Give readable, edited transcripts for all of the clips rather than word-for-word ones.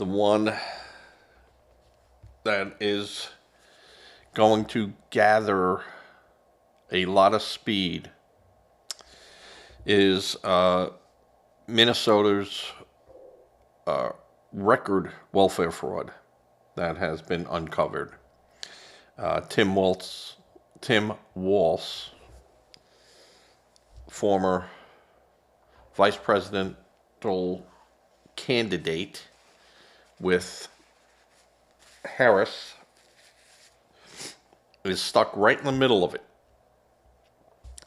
The one that is going to gather a lot of speed is Minnesota's record welfare fraud that has been uncovered. Tim Walz, former vice presidential candidate with Harris, is stuck right in the middle of it.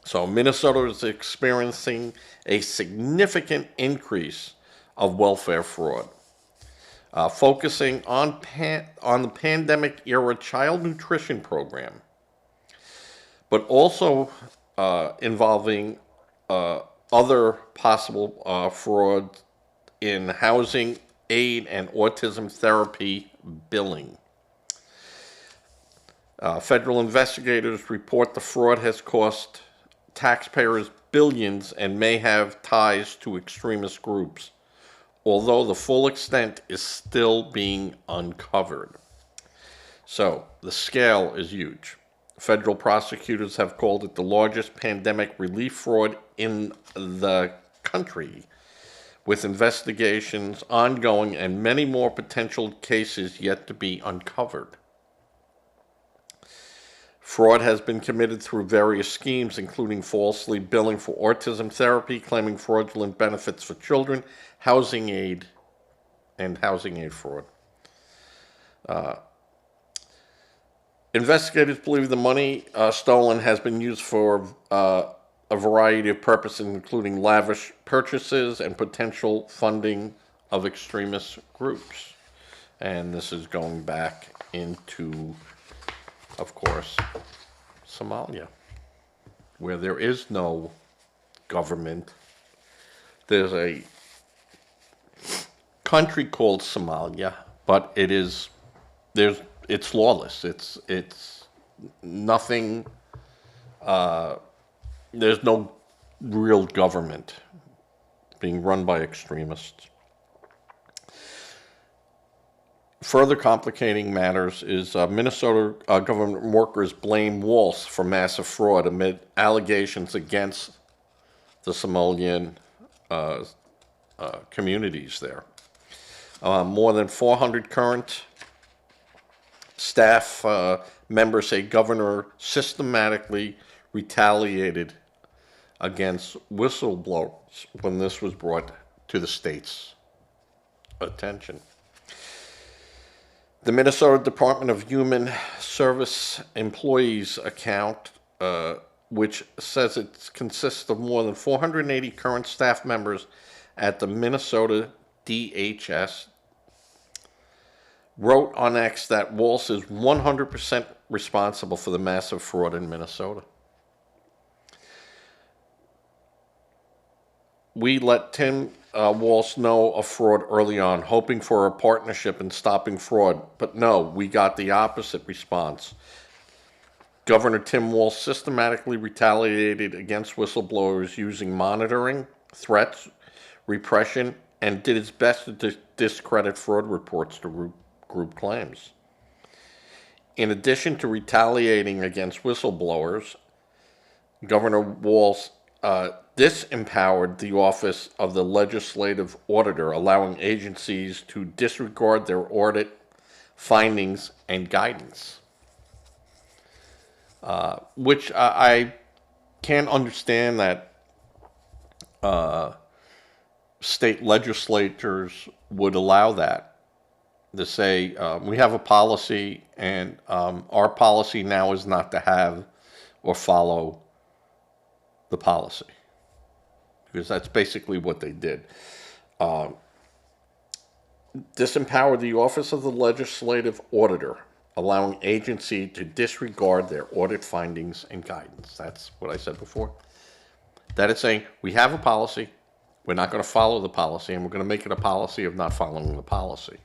So Minnesota is experiencing a significant increase of welfare fraud, focusing on the pandemic era child nutrition program, but also involving other possible fraud in housing, aid, and autism therapy billing. Federal investigators report the fraud has cost taxpayers billions and may have ties to extremist groups, although the full extent is still being uncovered. So, the scale is huge. Federal prosecutors have called it the largest pandemic relief fraud in the country, with investigations ongoing and many more potential cases yet to be uncovered. Fraud has been committed through various schemes, including falsely billing for autism therapy, claiming fraudulent benefits for children, housing aid, and housing aid fraud. Investigators believe the money stolen has been used for a variety of purposes, including lavish purchases and potential funding of extremist groups. And this is going back into, of course, Somalia, where there is no government. There's a country called Somalia, but it's lawless. It's nothing. There's no real government, being run by extremists. Further complicating matters is Minnesota government workers blame Walz for massive fraud amid allegations against the Somalian communities there. More than 400 current staff members say governor systematically retaliated against whistleblowers when this was brought to the state's attention. The Minnesota Department of Human Service employees account, which says it consists of more than 480 current staff members at the Minnesota DHS, wrote on X that Walz is 100% responsible for the massive fraud in Minnesota. We let Tim Walz know of fraud early on, hoping for a partnership in stopping fraud. But no, we got the opposite response. Governor Tim Walz systematically retaliated against whistleblowers using monitoring, threats, repression, and did his best to discredit fraud reports to group claims. In addition to retaliating against whistleblowers, Governor Walz disempowered the office of the legislative auditor, allowing agencies to disregard their audit findings and guidance, which I can't understand that state legislators would allow that, to say we have a policy and our policy now is not to have or follow the policy, because that's basically what they did. Disempower the office of the legislative auditor, allowing agency to disregard their audit findings and guidance. That's what I said before. That is saying we have a policy, we're not going to follow the policy, and we're going to make it a policy of not following the policy.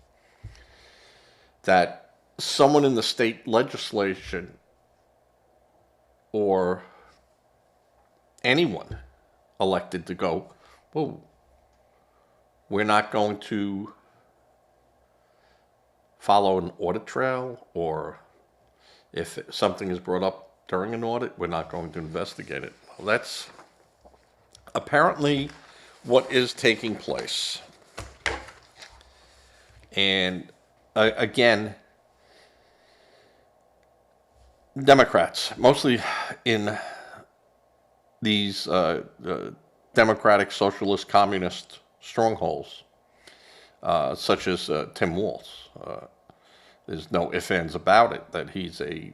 That someone in the state legislation or anyone elected to go, whoa, we're not going to follow an audit trail, or if something is brought up during an audit, we're not going to investigate it. Well, that's apparently what is taking place. And again, Democrats, mostly in these democratic, socialist, communist strongholds, such as Tim Walz. There's no ifs, ands about it that he's a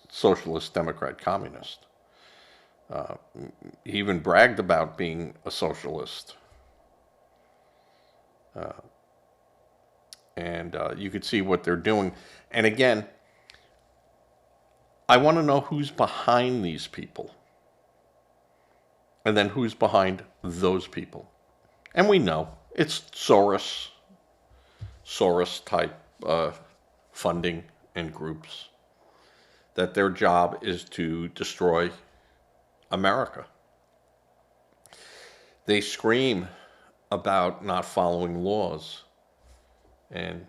socialist, democrat, communist. He even bragged about being a socialist. And you could see what they're doing. And again, I want to know who's behind these people. And then who's behind those people. And we know it's Soros type funding and groups, that their job is to destroy America. They scream about not following laws. And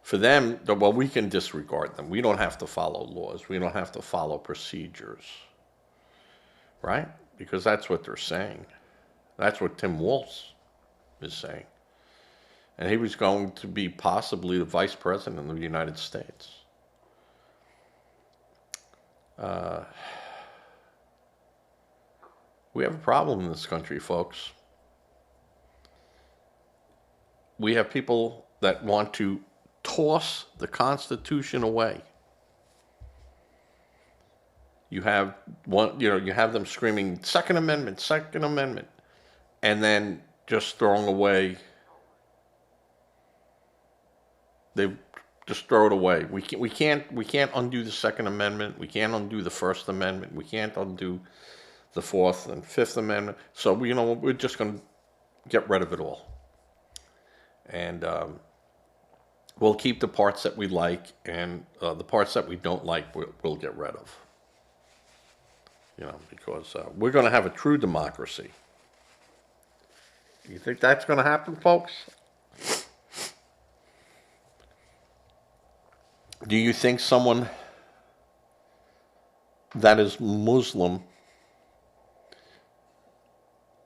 for them, well, we can disregard them. We don't have to follow laws. We don't have to follow procedures. Right? Because that's what they're saying. That's what Tim Walz is saying. And he was going to be possibly the vice president of the United States. We have a problem in this country, folks. We have people that want to toss the Constitution away. You have you have them screaming, Second Amendment, Second Amendment, and then just throwing away. They just throw it away. We can't undo the Second Amendment. We can't undo the First Amendment. We can't undo the Fourth and Fifth Amendment. So we're just going to get rid of it all, and we'll keep the parts that we like, and the parts that we don't like, we'll get rid of. Because we're going to have a true democracy. You think that's going to happen, folks? Do you think someone that is Muslim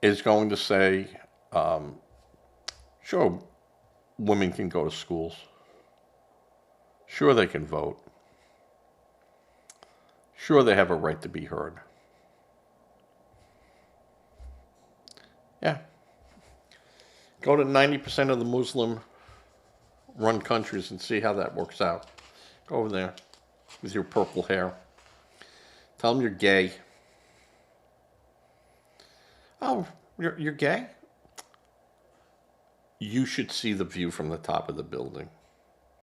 is going to say, sure, women can go to schools. Sure, they can vote. Sure, they have a right to be heard. Yeah. Go to 90% of the Muslim-run countries and see how that works out. Go over there with your purple hair. Tell them you're gay. Oh, you're gay? You should see the view from the top of the building.